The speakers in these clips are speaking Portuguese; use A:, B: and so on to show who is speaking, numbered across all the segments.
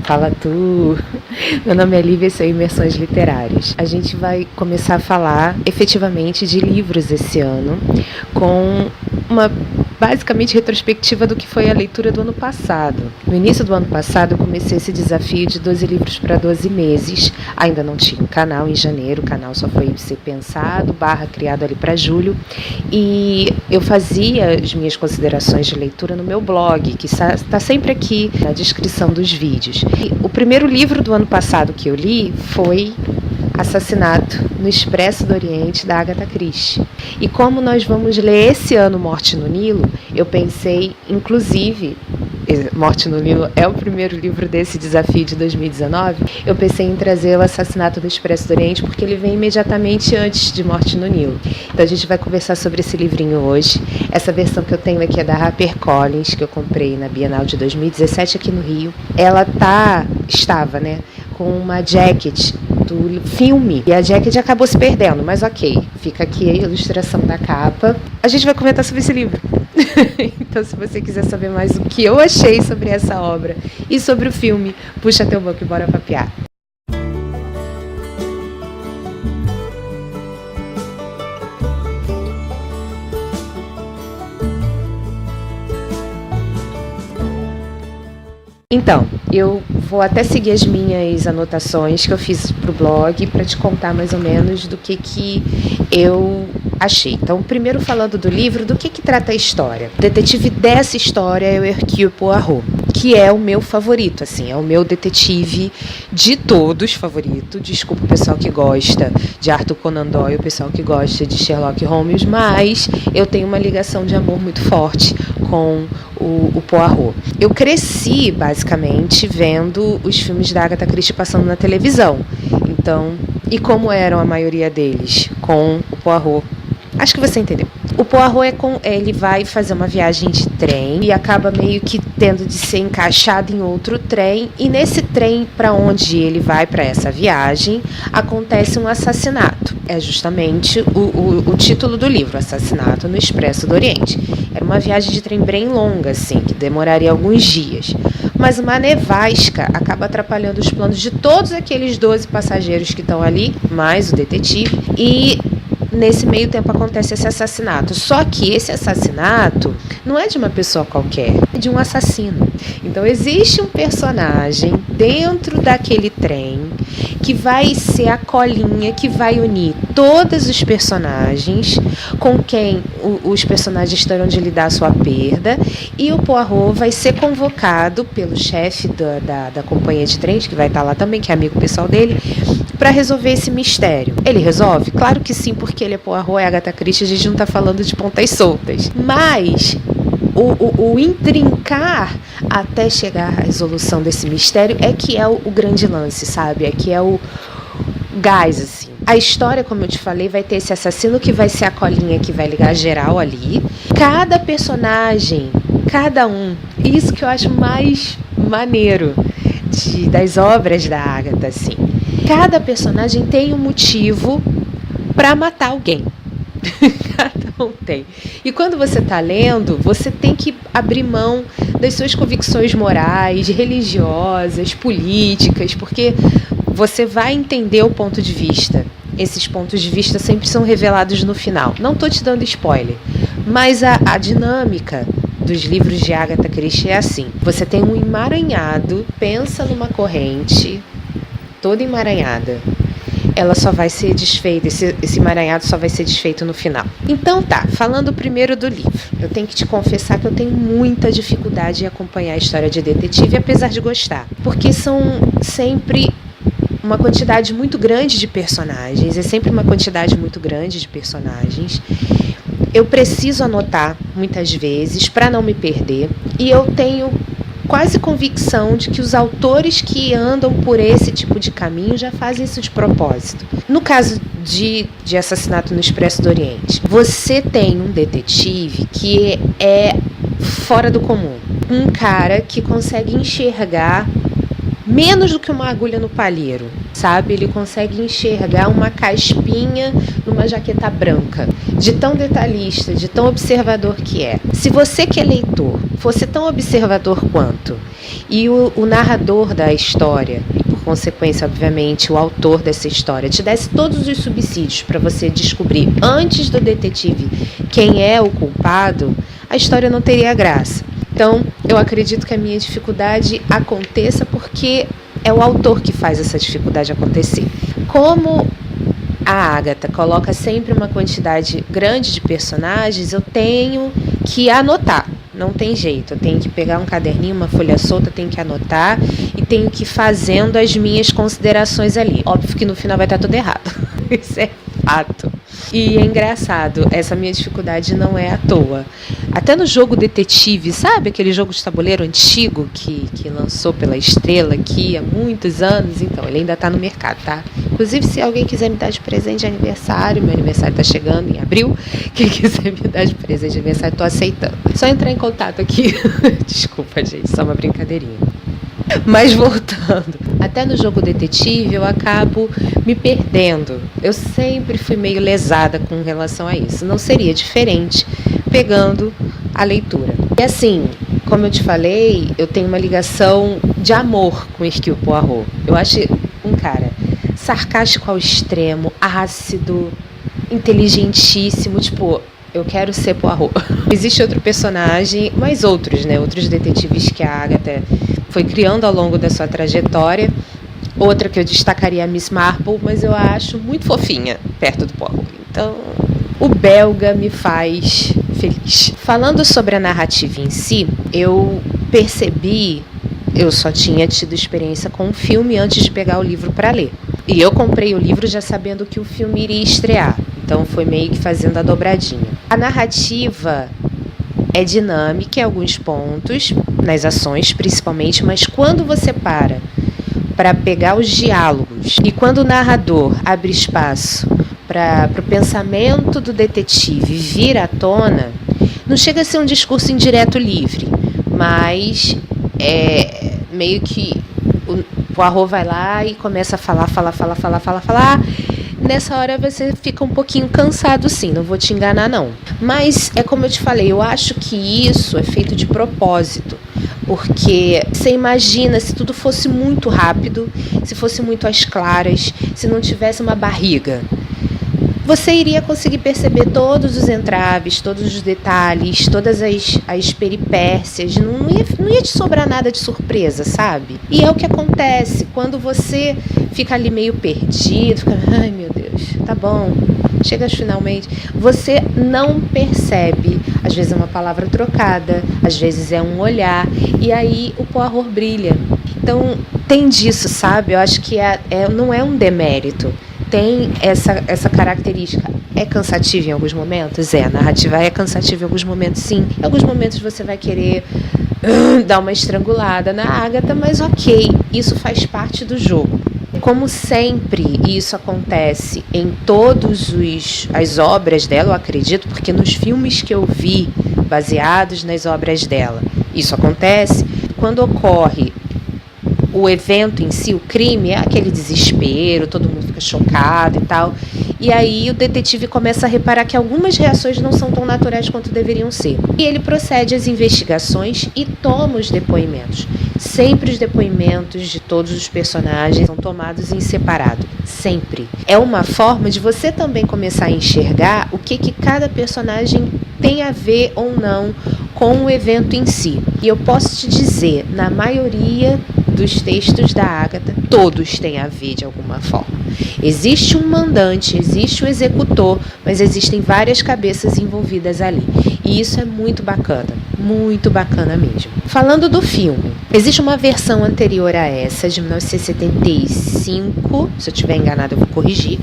A: Fala tu! Meu nome é Lívia e sou Imersões Literárias. A gente vai começar a falar efetivamente de livros esse ano, com uma basicamente retrospectiva do que foi a leitura do ano passado. No início do ano passado eu comecei esse desafio de 12 livros para 12 meses. Ainda não tinha um canal em janeiro, o canal só foi ser pensado, criado ali para julho. E eu fazia as minhas considerações de leitura no meu blog, que está sempre aqui na descrição dos vídeos. E o primeiro livro do ano passado que eu li foi Assassinato no Expresso do Oriente, da Agatha Christie. E como nós vamos ler esse ano Morte no Nilo, eu pensei, inclusive, Morte no Nilo é o primeiro livro desse desafio de 2019, eu pensei em trazer o Assassinato no Expresso do Oriente, porque ele vem imediatamente antes de Morte no Nilo. Então a gente vai conversar sobre esse livrinho hoje. Essa versão que eu tenho aqui é da HarperCollins, que eu comprei na Bienal de 2017 aqui no Rio. Ela estava, com uma jacket do filme, e a jacket acabou se perdendo, mas ok, fica aqui a ilustração da capa. A gente vai comentar sobre esse livro. Então, se você quiser saber mais o que eu achei sobre essa obra e sobre o filme, puxa teu banco e bora papear. Então, eu vou até seguir as minhas anotações que eu fiz pro blog para te contar mais ou menos do que eu achei. Então, primeiro falando do livro, do que trata a história. O detetive dessa história é o Hercule Poirot, que é o meu favorito, assim, é o meu detetive de todos favorito. Desculpa o pessoal que gosta de Arthur Conan Doyle, o pessoal que gosta de Sherlock Holmes, mas eu tenho uma ligação de amor muito forte com o Poirot. Eu cresci, basicamente, vendo os filmes da Agatha Christie passando na televisão. Então, e como eram a maioria deles? Com o Poirot. Acho que você entendeu. O Poirot ele vai fazer uma viagem de trem e acaba meio que tendo de ser encaixado em outro trem. E nesse trem para onde ele vai para essa viagem, acontece um assassinato. É justamente o título do livro, Assassinato no Expresso do Oriente. Era uma viagem de trem bem longa, assim, que demoraria alguns dias. Mas uma nevasca acaba atrapalhando os planos de todos aqueles 12 passageiros que estão ali, mais o detetive, e nesse meio tempo acontece esse assassinato. Só que esse assassinato não é de uma pessoa qualquer, é de um assassino. Então existe um personagem dentro daquele trem que vai ser a colinha que vai unir todos os personagens com quem os personagens terão de lidar a sua perda, e o Poirot vai ser convocado pelo chefe da companhia de trens, que vai estar lá também, que é amigo pessoal dele, para resolver esse mistério. Ele resolve? Claro que sim, porque ele é Poirot, é Agatha Christie, a gente não está falando de pontas soltas. Mas o intrincar até chegar à resolução desse mistério é que é o grande lance, sabe? É que é o gás, assim. A história, como eu te falei, vai ter esse assassino que vai ser a colinha que vai ligar geral ali. Cada personagem, cada um. Isso que eu acho mais maneiro das obras da Agatha, assim. Cada personagem tem um motivo para matar alguém. Cada um tem. E quando você está lendo, você tem que abrir mão das suas convicções morais, religiosas, políticas, porque você vai entender o ponto de vista. Esses pontos de vista sempre são revelados no final. Não estou te dando spoiler, mas a dinâmica dos livros de Agatha Christie é assim. Você tem um emaranhado, pensa numa corrente toda emaranhada. Ela só vai ser desfeita, esse emaranhado só vai ser desfeito no final. Então tá, falando primeiro do livro. Eu tenho que te confessar que eu tenho muita dificuldade em acompanhar a história de detetive, apesar de gostar. Porque são sempre uma quantidade muito grande de personagens, é sempre uma quantidade muito grande de personagens. Eu preciso anotar muitas vezes para não me perder, e eu tenho quase convicção de que os autores que andam por esse tipo de caminho já fazem isso de propósito. No caso de Assassinato no Expresso do Oriente, você tem um detetive que é fora do comum. Um cara que consegue enxergar menos do que uma agulha no palheiro, sabe? Ele consegue enxergar uma caspinha numa jaqueta branca, de tão detalhista, de tão observador que é. Se você que é leitor fosse tão observador quanto, e o narrador da história, e por consequência, obviamente, o autor dessa história, te desse todos os subsídios para você descobrir antes do detetive quem é o culpado, a história não teria graça. Então, eu acredito que a minha dificuldade aconteça porque é o autor que faz essa dificuldade acontecer. Como a Agatha coloca sempre uma quantidade grande de personagens, eu tenho que anotar. Não tem jeito, eu tenho que pegar um caderninho, uma folha solta, tenho que anotar e tenho que ir fazendo as minhas considerações ali. Óbvio que no final vai estar tudo errado. Isso é fato. E é engraçado, essa minha dificuldade não é à toa. Até no jogo Detetive, sabe aquele jogo de tabuleiro antigo que lançou pela Estrela aqui há muitos anos? Então, ele ainda está no mercado, tá? Inclusive, se alguém quiser me dar de presente de aniversário, meu aniversário está chegando em abril, quem quiser me dar de presente de aniversário, estou aceitando. Só entrar em contato aqui. Desculpa, gente, só uma brincadeirinha. Mas voltando, até no jogo Detetive eu acabo me perdendo. Eu sempre fui meio lesada com relação a isso. Não seria diferente pegando a leitura. E assim, como eu te falei, eu tenho uma ligação de amor com Hercule Poirot. Eu acho um cara sarcástico ao extremo, ácido, inteligentíssimo, tipo, eu quero ser Poirot. Existe outro personagem, mas outros, né? Outros detetives que a Agatha foi criando ao longo da sua trajetória. Outra que eu destacaria é a Miss Marple, mas eu acho muito fofinha perto do Poirot. Então, o belga me faz feliz. Falando sobre a narrativa em si, eu percebi, eu só tinha tido experiência com o filme antes de pegar o livro para ler. E eu comprei o livro já sabendo que o filme iria estrear. Então foi meio que fazendo a dobradinha. A narrativa é dinâmica em alguns pontos, nas ações principalmente, mas quando você para pegar os diálogos e quando o narrador abre espaço para o pensamento do detetive vir à tona, não chega a ser um discurso indireto livre, mas é meio que o Poirot vai lá e começa a falar. Nessa hora você fica um pouquinho cansado, sim, não vou te enganar, não. Mas é como eu te falei, eu acho que isso é feito de propósito. Porque você imagina se tudo fosse muito rápido, se fosse muito às claras, se não tivesse uma barriga. Você iria conseguir perceber todos os entraves, todos os detalhes, todas as peripécias. Não ia te sobrar nada de surpresa, sabe? E é o que acontece quando você fica ali meio perdido, fica, ai meu Deus, tá bom, chega finalmente. Você não percebe, às vezes é uma palavra trocada, às vezes é um olhar, e aí o Poirot brilha. Então tem disso, sabe? Eu acho que não é um demérito. Tem essa característica. É cansativo em alguns momentos? A narrativa é cansativa em alguns momentos, sim. Em alguns momentos você vai querer dar uma estrangulada na Agatha, mas ok, isso faz parte do jogo. Como sempre isso acontece em todas as obras dela, eu acredito, porque nos filmes que eu vi baseados nas obras dela, isso acontece. Quando ocorre o evento em si, o crime, é aquele desespero, todo mundo fica chocado e tal. E aí o detetive começa a reparar que algumas reações não são tão naturais quanto deveriam ser. E ele procede às investigações e toma os depoimentos. Sempre os depoimentos de todos os personagens são tomados em separado. Sempre. É uma forma de você também começar a enxergar o que cada personagem tem a ver ou não com o evento em si. E eu posso te dizer, na maioria dos textos da Agatha, todos têm a ver de alguma forma. Existe um mandante, existe um executor, mas existem várias cabeças envolvidas ali. E isso é muito bacana mesmo. Falando do filme, existe uma versão anterior a essa, de 1975, se eu estiver enganada eu vou corrigir,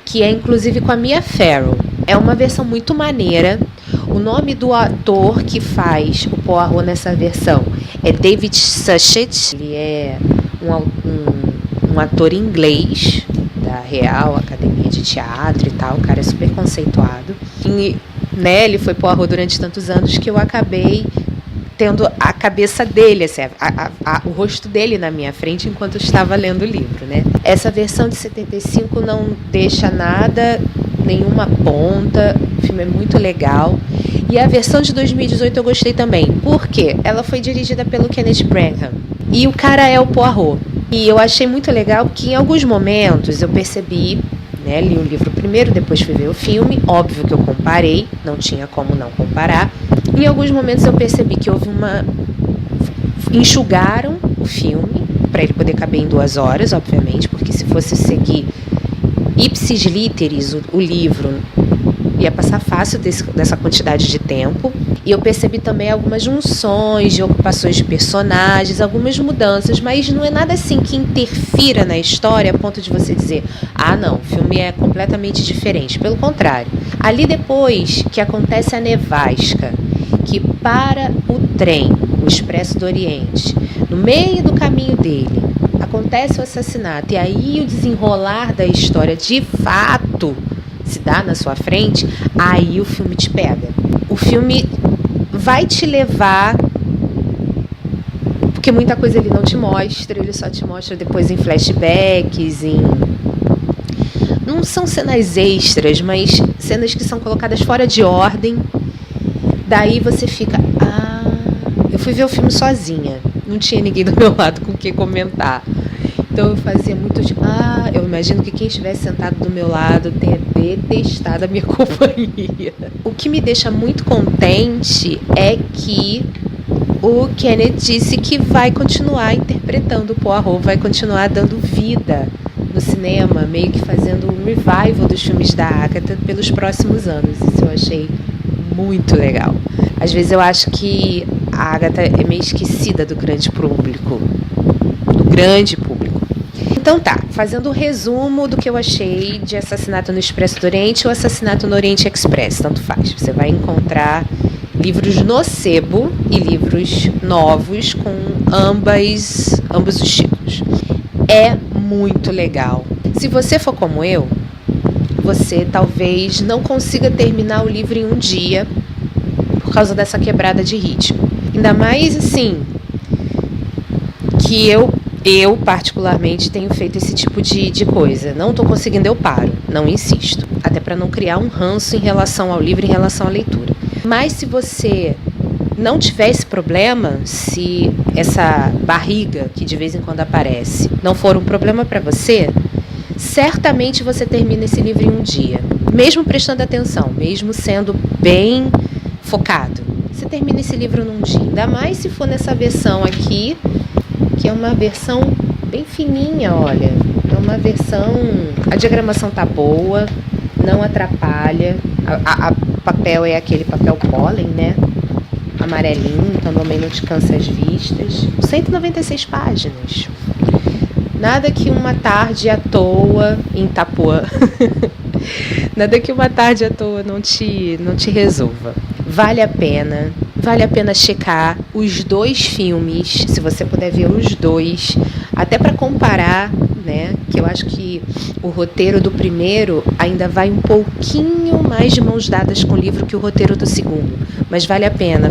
A: que é inclusive com a Mia Farrow. É uma versão muito maneira. O nome do ator que faz o Poirot nessa versão é David Suchet. Ele é um ator inglês da Real Academia de Teatro e tal. O cara é super conceituado. E, né, ele foi Poirot durante tantos anos que eu acabei tendo a cabeça dele, assim, o rosto dele na minha frente enquanto eu estava lendo o livro, né? Essa versão de 75 não deixa nada, nenhuma ponta, o filme é muito legal. E a versão de 2018 eu gostei também, porque ela foi dirigida pelo Kenneth Branagh e o cara é o Poirot. E eu achei muito legal que em alguns momentos eu percebi, né, li o livro primeiro, depois fui ver o filme, óbvio que eu comparei, não tinha como não comparar. Em alguns momentos eu percebi que houve enxugaram o filme para ele poder caber em 2 horas, obviamente, porque se fosse seguir ipsis literis o livro, ia passar fácil dessa quantidade de tempo. E eu percebi também algumas junções de ocupações de personagens, algumas mudanças, mas não é nada assim que interfira na história a ponto de você dizer, ah não, o filme é completamente diferente. Pelo contrário, ali depois que acontece a nevasca, que para o trem, o Expresso do Oriente, no meio do caminho dele, acontece o assassinato, e aí o desenrolar da história de fato se dá na sua frente, aí o filme te pega. O filme vai te levar, porque muita coisa ele não te mostra, ele só te mostra depois em flashbacks, não são cenas extras, mas cenas que são colocadas fora de ordem. Daí você fica, eu fui ver o filme sozinha, não tinha ninguém do meu lado com quem comentar. Então eu fazia muito tipo, eu imagino que quem estivesse sentado do meu lado tenha detestado a minha companhia. O que me deixa muito contente é que o Kenneth disse que vai continuar interpretando o Poirot, vai continuar dando vida no cinema, meio que fazendo um revival dos filmes da Agatha pelos próximos anos. Isso eu achei muito legal. Às vezes eu acho que a Agatha é meio esquecida do grande público. Então tá, fazendo um resumo do que eu achei de Assassinato no Expresso do Oriente ou Assassinato no Oriente Express, tanto faz. Você vai encontrar livros no sebo e livros novos com ambos os títulos. É muito legal. Se você for como eu, você talvez não consiga terminar o livro em um dia por causa dessa quebrada de ritmo. Ainda mais assim, que eu particularmente tenho feito esse tipo de coisa. Não estou conseguindo, eu paro, não insisto. Até para não criar um ranço em relação ao livro, em relação à leitura. Mas se você não tiver esse problema, se essa barriga que de vez em quando aparece não for um problema para você, certamente você termina esse livro em um dia. Mesmo prestando atenção, mesmo sendo bem focado. Você termina esse livro num dia. Ainda mais se for nessa versão aqui, que é uma versão bem fininha, olha. É uma versão... A diagramação tá boa, não atrapalha. O papel é aquele papel pólen, né? Amarelinho, então também não te cansa as vistas. 196 páginas. Nada que uma tarde à toa em Itapuã. Nada que uma tarde à toa não te resolva. Vale a pena checar os 2 filmes, se você puder ver os 2, até para comparar, né? Que eu acho que o roteiro do primeiro ainda vai um pouquinho mais de mãos dadas com o livro que o roteiro do segundo, mas vale a pena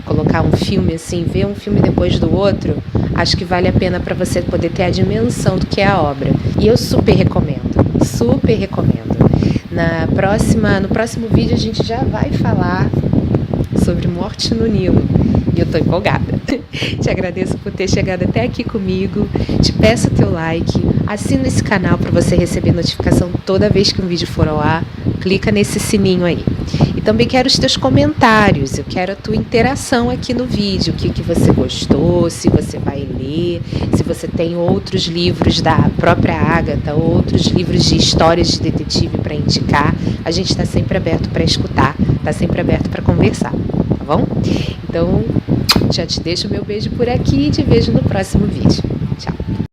A: colocar um filme assim, ver um filme depois do outro, acho que vale a pena para você poder ter a dimensão do que é a obra. E eu super recomendo. No próximo vídeo a gente já vai falar sobre Morte no Nilo. E eu tô empolgada. Te agradeço por ter chegado até aqui comigo. Te peço teu like. Assina esse canal para você receber notificação toda vez que um vídeo for ao ar. Clica nesse sininho aí. E também quero os teus comentários. Eu quero a tua interação aqui no vídeo. O que você gostou, se você vai ler, se você tem outros livros da própria Agatha, outros livros de histórias de detetive para indicar. A gente está sempre aberto para escutar, está sempre aberto para conversar, tá bom? Então, já te deixo meu beijo por aqui e te vejo no próximo vídeo.